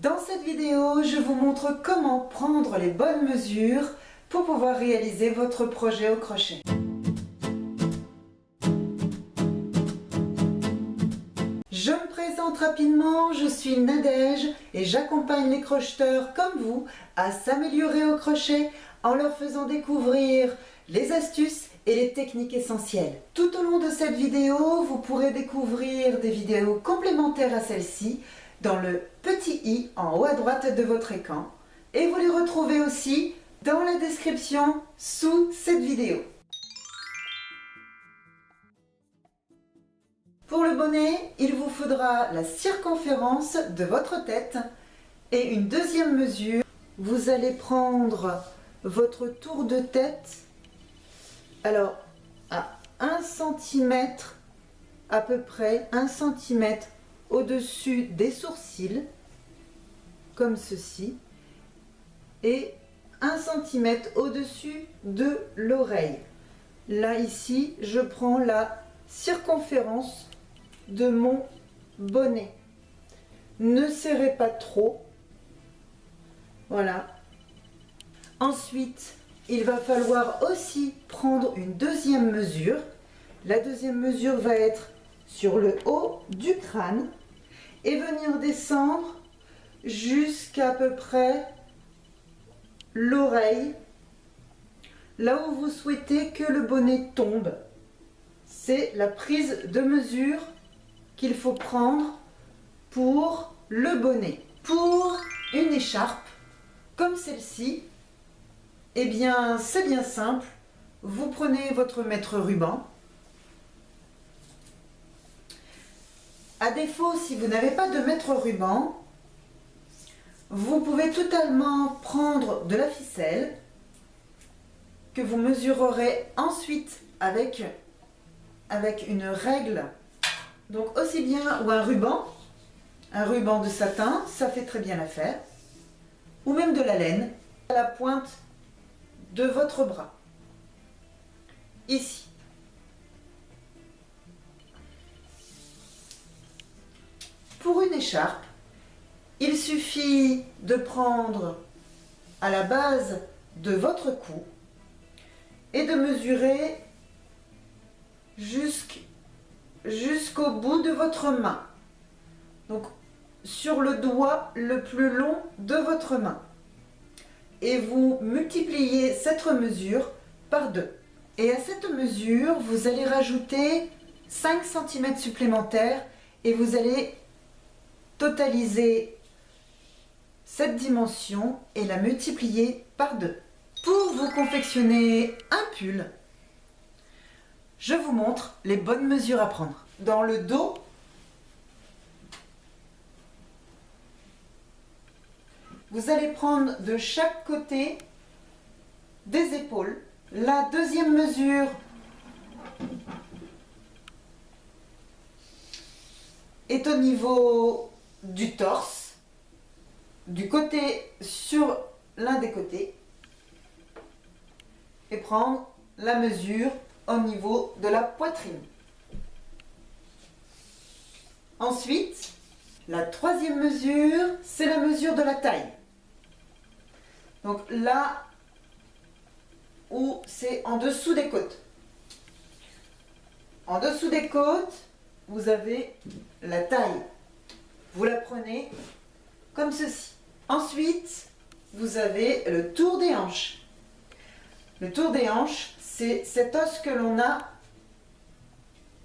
Dans cette vidéo, je vous montre comment prendre les bonnes mesures pour pouvoir réaliser votre projet au crochet. Je me présente rapidement, je suis Nadège et j'accompagne les crocheteurs comme vous à s'améliorer au crochet en leur faisant découvrir les astuces et les techniques essentielles. Tout au long de cette vidéo, vous pourrez découvrir des vidéos complémentaires à celle-ci dans le petit i en haut à droite de votre écran et vous les retrouvez aussi dans la description sous cette vidéo. Pour le bonnet, il vous faudra la circonférence de votre tête et une deuxième mesure. Vous allez prendre votre tour de tête, alors à 1 cm à peu près, 1 cm au-dessus des sourcils, comme ceci, et 1 cm au-dessus de l'oreille. Là, ici, je prends la circonférence de mon bonnet. Ne serrez pas trop. Voilà. Ensuite, il va falloir aussi prendre une deuxième mesure. La deuxième mesure va être sur le haut du crâne et venir descendre jusqu'à peu près l'oreille, là où vous souhaitez que le bonnet tombe. C'est la prise de mesure qu'il faut prendre pour le bonnet. Pour une écharpe comme celle-ci, eh bien c'est bien simple. Vous prenez votre mètre ruban. À défaut, si vous n'avez pas de mètre ruban, vous pouvez totalement prendre de la ficelle que vous mesurerez ensuite avec une règle. Donc aussi bien, ou un ruban de satin, ça fait très bien l'affaire, ou même de la laine, à la pointe de votre bras, ici. Pour une écharpe, il suffit de prendre à la base de votre cou et de mesurer jusqu'au bout de votre main. Donc sur le doigt le plus long de votre main. Et vous multipliez cette mesure par 2. Et à cette mesure, vous allez rajouter 5 cm supplémentaires et vous allez totaliser cette dimension et la multiplier par 2. Pour vous confectionner un pull, je vous montre les bonnes mesures à prendre. Dans le dos, vous allez prendre de chaque côté des épaules. La deuxième mesure est au niveau du torse, du côté sur l'un des côtés, et prendre la mesure au niveau de la poitrine. Ensuite, la troisième mesure, c'est la mesure de la taille. Donc là où c'est en dessous des côtes. En dessous des côtes, vous avez la taille. Vous la prenez comme ceci. Ensuite, vous avez le tour des hanches. Le tour des hanches, c'est cet os que l'on a,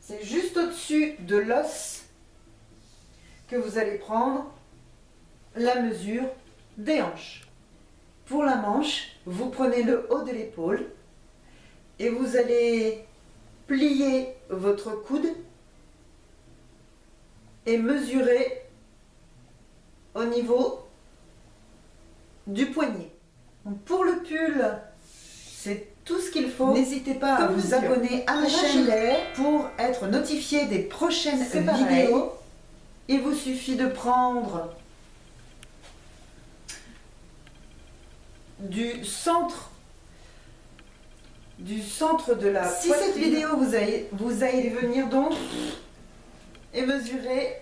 c'est juste au-dessus de l'os que vous allez prendre la mesure des hanches. Pour la manche, vous prenez le haut de l'épaule et vous allez plier votre coude et mesurer au niveau du poignet. Donc pour le pull, c'est tout ce qu'il faut. N'hésitez pas à vous abonner à ma chaîne pour être notifié des prochaines vidéos. Il vous suffit de prendre du centre de la poitrine. Si cette vidéo vous allez venir donc et mesurer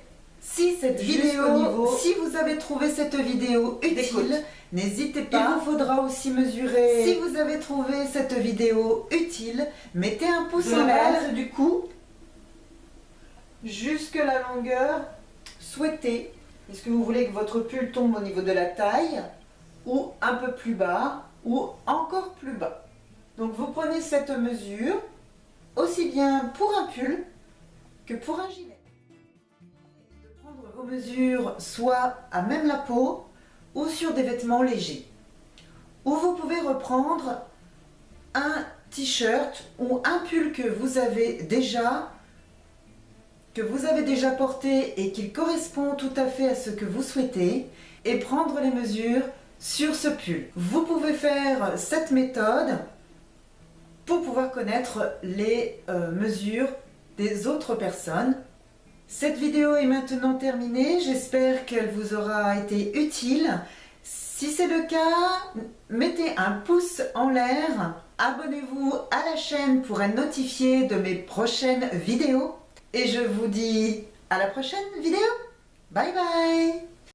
Si si vous avez trouvé cette vidéo utile, n'hésitez pas. Il vous faudra aussi mesurer. Si vous avez trouvé cette vidéo utile, mettez un pouce en l'air du cou jusque la longueur souhaitée. Est-ce que vous voulez que votre pull tombe au niveau de la taille ou un peu plus bas ou encore plus bas? Donc vous prenez cette mesure aussi bien pour un pull que pour un gilet. De prendre vos mesures soit à même la peau ou sur des vêtements légers. Ou vous pouvez reprendre un t-shirt ou un pull que vous avez déjà porté et qui correspond tout à fait à ce que vous souhaitez et prendre les mesures sur ce pull. Vous pouvez faire cette méthode pour pouvoir connaître les mesures des autres personnes. Cette vidéo est maintenant terminée, j'espère qu'elle vous aura été utile. Si c'est le cas, mettez un pouce en l'air, abonnez-vous à la chaîne pour être notifié de mes prochaines vidéos et je vous dis à la prochaine vidéo. Bye bye.